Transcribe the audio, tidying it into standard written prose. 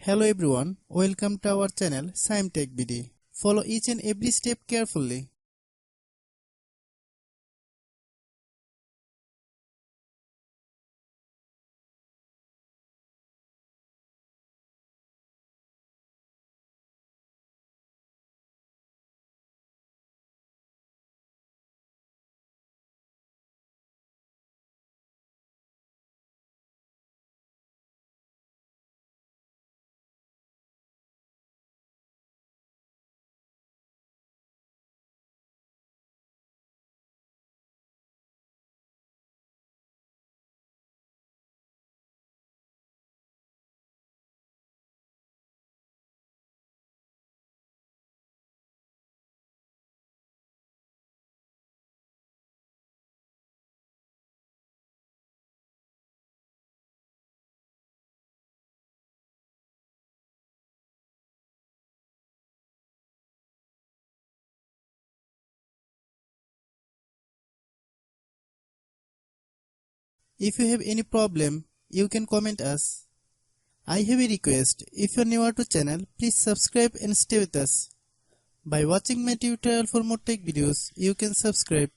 Hello everyone, welcome to our channel Shaem Tech BD. Follow each and every step carefully. If you have any problem, you can comment us. I have a request, if you are newer to channel, please subscribe and stay with us. By watching my tutorial for more tech videos, you can subscribe